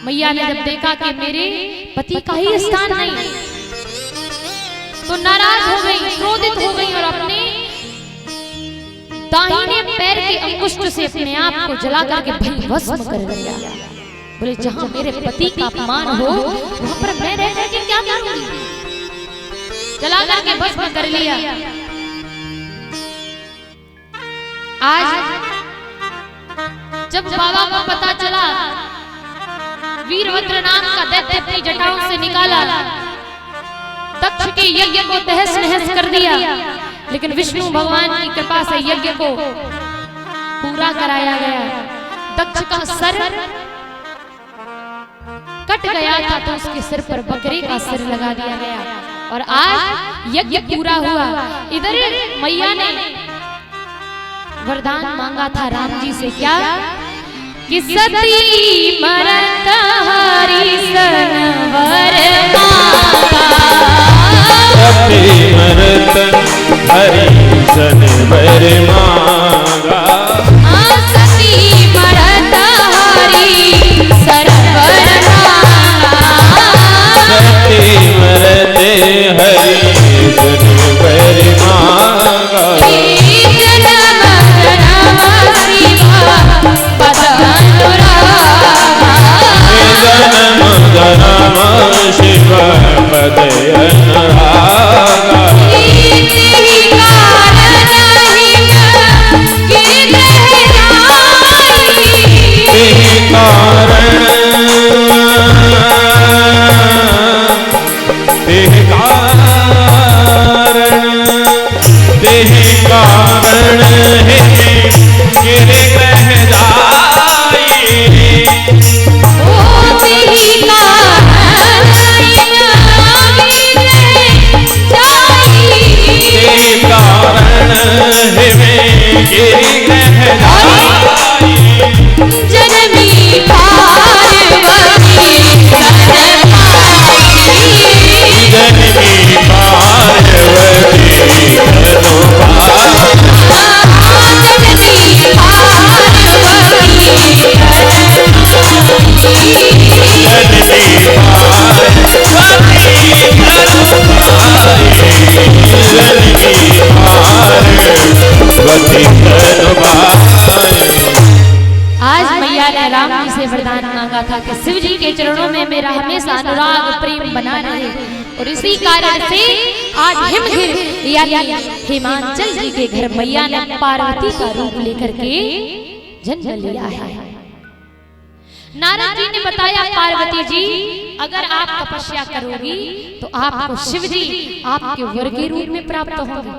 मैया ने जब देखा कि मेरे पति का ही स्थान नहीं, तो नाराज हो गई, क्रोधित हो गई और अपने दाहिने पैर के अंगुष्ठ से अपने आप को जला करके भस्म कर दिया। बोले जहां मेरे पति का अपमान हो वहां पर मैं रह करके क्या करूंगी, जला करके भस्म कर लिया। आज जब बाबा को पता चला, वीरभद्र नाम का दैत्य अपनी जटाओं से निकाला, दक्ष के यज्ञ को तहस नहस कर दिया, लेकिन विष्णु भगवान की कृपा से यज्ञ को पूरा कराया गया। दक्ष का सर कट गया था तो उसके सिर पर बकरी का सिर लगा दिया गया और आज यज्ञ पूरा हुआ। इधर मैया ने वरदान मांगा था राम जी से, क्या कि सती मरत हरि सनवर सती मरत हरि सनवर मांगा, सती मरत हरि सनवर मांगा, सती मरत हरि सनवर मांगा। शिव पद अनुरागा, था कि शिव जी के चरणों में मेरा हमेशा अनुराग प्रेम बना रहे, और इसी कारण से आज हिमगिर यानी हिमाचल जी के घर मैया ने पार्वती का रूप लेकर के जन्म लिया है। नारद जी ने बताया, पार्वती जी अगर आप तपस्या करोगी तो आपको शिव जी आपके वर के रूप में प्राप्त होंगे।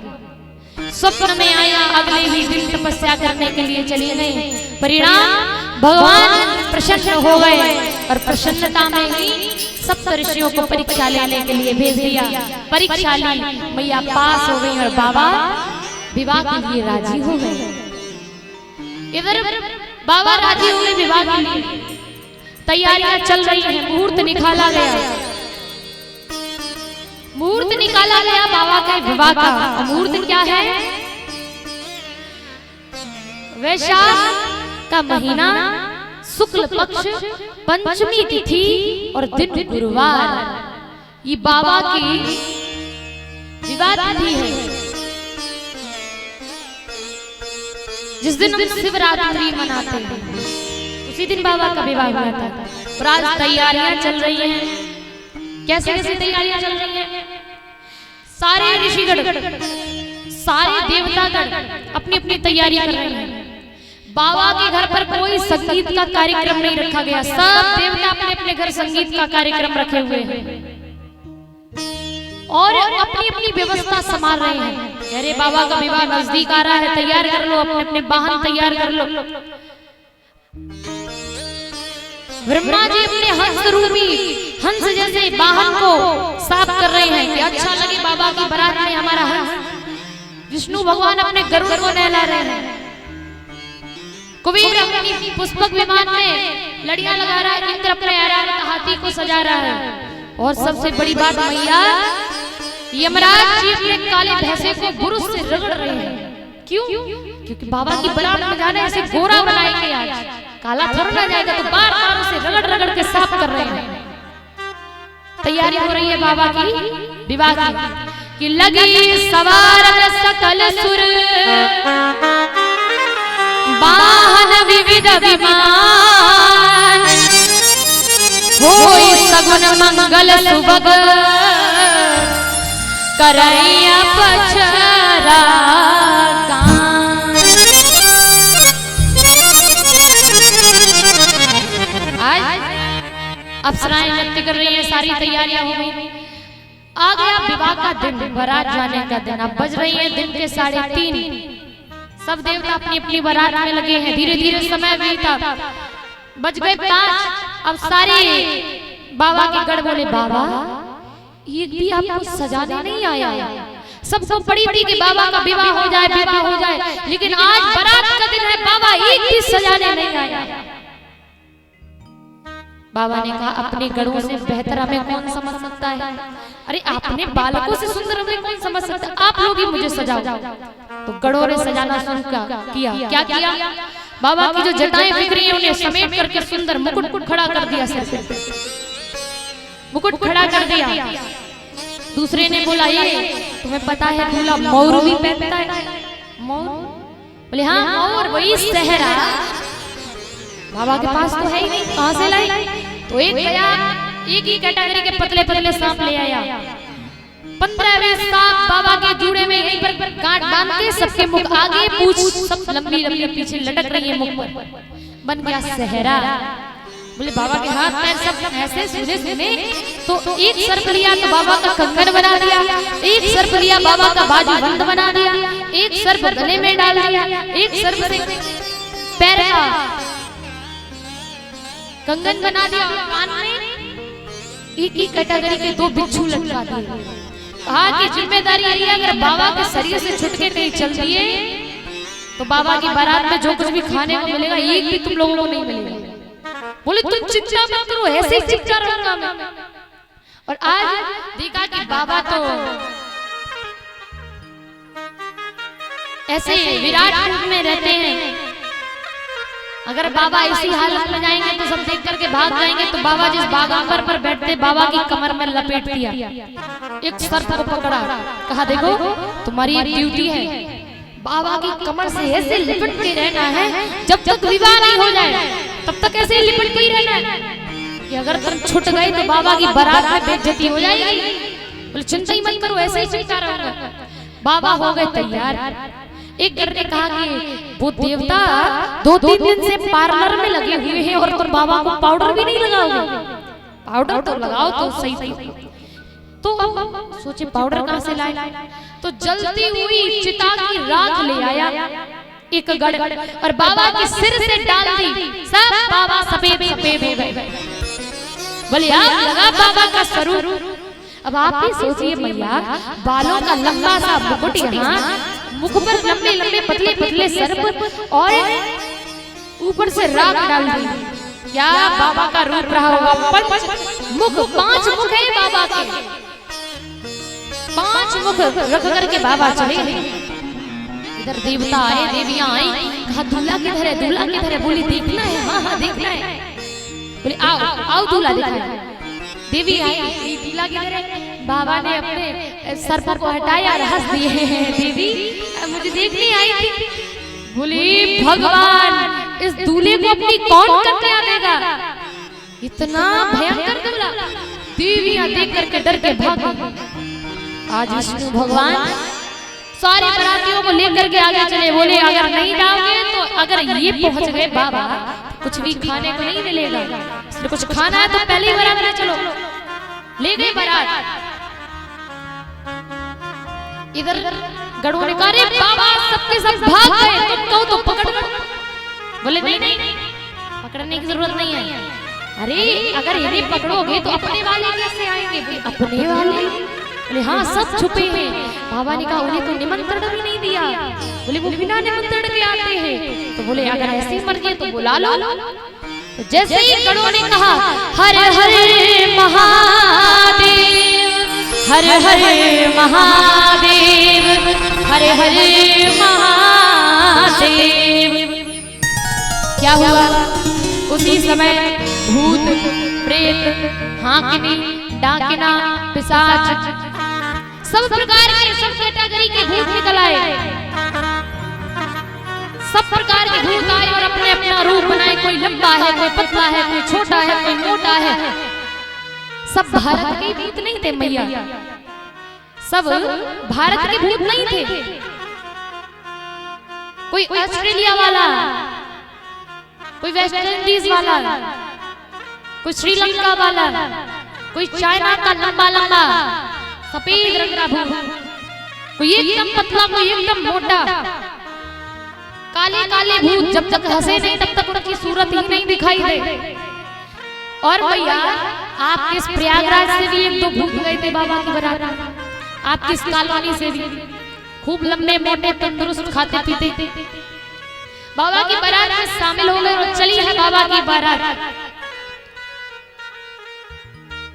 स्वप्न में आया, अगले ही दिन तपस्या करने के लिए चली गई। परिणाम भगवान प्रसन्न हो गए और प्रसन्नता में ही सप्त ऋषियों को परीक्षा लेने के लिए भेज दिया। परीक्षा ली, मैया पास हो गई और बाबा विवाह के लिए राजी हो गए। इधर बाबा राजी हो गए विवाह के लिए, तैयारियां चल रही हैं, मुहूर्त निकाला गया। मुहूर्त निकाला गया बाबा के विवाह का। मुहूर्त क्या है? वैशाख का महीना, शुक्ल पक्ष, पंचमी तिथि और दिन गुरुवार, ये बाबा की विवाह तिथि है। जिस दिन हम शिवरात्रि मनाते हैं उसी दिन बाबा का विवाह हुआ था। और आज तैयारियां चल रही हैं। कैसे कैसे तैयारियां चल रही हैं? सारे ऋषिगण, सारे देवतागण अपनी अपनी तैयारी कर रहे हैं। बाबा के घर पर कोई संगीत का कार्यक्रम नहीं रखा गया। सब देवता अपने अपने घर संगीत का कार्यक्रम रखे हुए हैं और अपनी अपनी व्यवस्था संभाल रहे हैं। अरे बाबा का विवाह नजदीक आ रहा है, तैयार कर लो, अपने अपने वाहन तैयार कर लो। ब्रह्मा जी अपने हंस रूपी हंस जैसे वाहन को साफ कर रहे हैं कि अच्छा लगे बाबा की बारात में हमारा हंस। विष्णु भगवान अपने गरुड़ को नहला रहे हैं। कुबेर अपनी पुष्पक विमान में लड़ियां लगा रहा है। इंद्र अपने ऐरावत हाथी को सजा रहा है। और सबसे बड़ी बात, मैया यमराज जी अपने काले भैंसे को बुरुश से रगड़ रहे हैं। क्यों? क्योंकि बाबा की बारात में जाना ऐसे गोरा बनाएंगे आज। काला थोड़ा ना जाएगा, तो बार बार उसे रगड़ रगड़ के साफ कर रहे हैं। तैयारी हो रही है बाबा की विवाह की, कि लगी सवार सकल सुर वाहन विविध विमान, होई सगुन मंगल सुभग करैया पछरा कान। आज अप्सराएं नृत्य कर रही हैं, सारी तैयारियां हो गई। आ गया विवाह का दिन, बारात जाने का दिन। अब बज रही है दिन के 3:30। सब देवता अपनी अपनी बारात में लगे हैं। धीरे धीरे समय बीता, बज गए 5। अब सारे बाबा के गढ़ बोले, बाबा एक भी आपको सजाने नहीं आया। सबको पड़ी थी कि बाबा का विवाह हो जाए, विवाह हो जाए, लेकिन आज बारात का दिन है, बाबा एक भी सजाने नहीं आया। बाबा ने कहा, अपने गढ़ों से बेहतर हमें कौन समझ सकता है? अरे अपने बालकों से सुंदर हमें कौन समझ सकता है? आप लोग ही मुझे सजाओ। तो गढ़ों ने सजाना शुरू किया। क्या किया? बाबा की जो जटाएं बिखरी हैं उन्हें समेट करके सुंदर मुकुट खड़ा कर दिया, सिर पे मुकुट खड़ा कर दिया। दूसरे ने बोला, ये तुम्हें पता है दूल्हा मोर भी पहनता है? मोर? बोले हाँ मोर, वही सेहरा। बाबा के पास तो है ही नहीं, कहां से लाई? तो एक गया, एक ही कैटेगरी के पतले पतले सांप ले आया। 15वें सांप बाबा के जूड़े में यहीं पर गांठ बांध के सबके मुख आगे, पूंछ सब लंबी लंबी पीछे लटक रही है मुख पर, बन गया सेहरा। बोले बाबा के हाथ पैर सब ऐसे सुने सुने, तो एक सर्प लिया तो बाबा का कंगन बना दिया, एक सर्प लिया बाबा का बाजूबंद बना दिया, एक सर्प गले में डाल दिया, एक सर्प से पैर का कंगन बना दिया, कान में एक ही कैटेगरी के 2 बिच्छू लटका दिए। कहा कि जिम्मेदारी है, अगर बाबा के शरीर से छुट के कहीं चल दिए तो बाबा की बारात में जो कुछ भी खाने को मिलेगा एक भी तुम लोगों को नहीं मिलेगा। बोले तुम चिंता मत करो, ऐसे ही चिंता रहूंगा मैं। और आज देखा कि बाबा तो ऐसे विराट रूप में रहते हैं। अगर बाबा ऐसी हालत में जाएंगे तो सब देख करके भाग जाएंगे। तो बाबा जिस बागांबर पर बैठते, बाबा की कमर में लपेट दिया, एक सर्प को पकड़ा, कहा देखो तुम्हारी एक ड्यूटी है, बाबा की कमर से ऐसे लिपट के रहना है, जब तक विवाह नहीं हो जाए तब तक ऐसे ही लिपट के ही रहना है, कि अगर तुम छूट गए तो बाबा की बारात में बेइज्जती हो जाएगी। बोले चिंता ही मत करो, ऐसे ही चिंता रहूंगा। बाबा हो गए तैयार। एक घर ने कहा कि वो देवता 2-3 दिन से पार्लर में लगे हुए हैं और तुम बाबा को पाउडर भी नहीं लगाओगे? पाउडर तो लगाओ तो सही। तो अब सोचे पाउडर कहां से लाए? तो जलती हुई चिता की राख ले आया एक गढ़, और बाबा के सिर से डाल दी। सब बाबा सफेद सफेद हो गए। बोले आप लगा बाबा का स्वरूप। अब आप ही सोचिए मैया, बालों का लंबा सा मुकुट, यहाँ मुख पर लंबे लंबे पतले पतले सर्प, और ऊपर से राख डाल दी। क्या बाबा का रूप रहा होगा? 5 मुख है बाबा के, 5 मुख रख करके बाबा चले। इधर देवता आए, देवियां आई, कहा दूल्हा किधर है, दूल्हा किधर है? बोली देखना है। हाँ देखना है। बोले आओ दूल्हा दिखाया। देवी आई, दूल्हा किधर है? बाबा ने अपने सर्प को हटाया और हंस दिए, देवी मुझे देखने आई थी। बोली भगवान, इस दूल्हे को अपनी कौन कन्या देगा? इतना भयंकर दूल्हा। देवियां देख करके डर के भाग गई। आज विष्णु भगवान सारे बरातियों को लेकर के आगे चले। बोले अगर नहीं जाओगे तो, अगर ये पहुंच गए बाबा, कुछ भी खाने को नहीं मिलेगा, इसलिए कुछ खाना है तो पहले ही बारात में चलो। ले गए बारात। इधर गढ़ों ने कहा बाबा सबके सब भाग गए, तुम कहो तो पकड़ लो। बोले नहीं, पकड़ने की जरूरत नहीं है। अरे अगर इन्हें पकड़ोगे तो अपने वाले कैसे आएंगे? अपने वाले? बोले हाँ सब छुपे हैं। बाबा ने कहा उन्हें तो निमंत्रण भी नहीं दिया। बोले वो बिना निमंत्रण के आते हैं। तो बोले अगर ऐसी मर्जी तो बुला लो। तो जैसे ही गढ़ों ने कहा हर हर महादेव, हर हर महादेव, हर हर महादेव, क्या हुआ? उसी समय भूत, प्रेत, हाकिनी, डाकिना, पिशाच, सब प्रकार के, सब कैटेगरी के भूत निकल आए। सब प्रकार के भूत आए और अपने अपना रूप बनाए। कोई लंबा है, कोई पतला है, कोई छोटा है, कोई मोटा है। सब भारत के भूत नहीं थे मैया, सब भारत के भूत नहीं थे। कोई ऑस्ट्रेलिया वाला, कोई वेस्ट इंडीज वाला, कोई श्रीलंका वाला, कोई चाइना का लंबा लंबा सफेद रंग का भूत, कोई एकदम पतला, कोई एकदम मोटा, काले काले भूत। जब तक हंसे नहीं तब तक उनकी सूरत ही नहीं दिखाई दे। और भैया आपके इस प्रयागराज से भी एक दो भूत गए थे बाबा की बारात। आपकी इस कॉलोनी से भी खूब लंबे मोटे तंदुरुस्त खाते पीते बाबा की बारात में शामिल हो गए और चली है बाबा की बारात।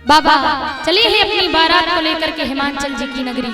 बाबा चले हैं अपनी बारात को लेकर के हिमाचल जी की नगरी।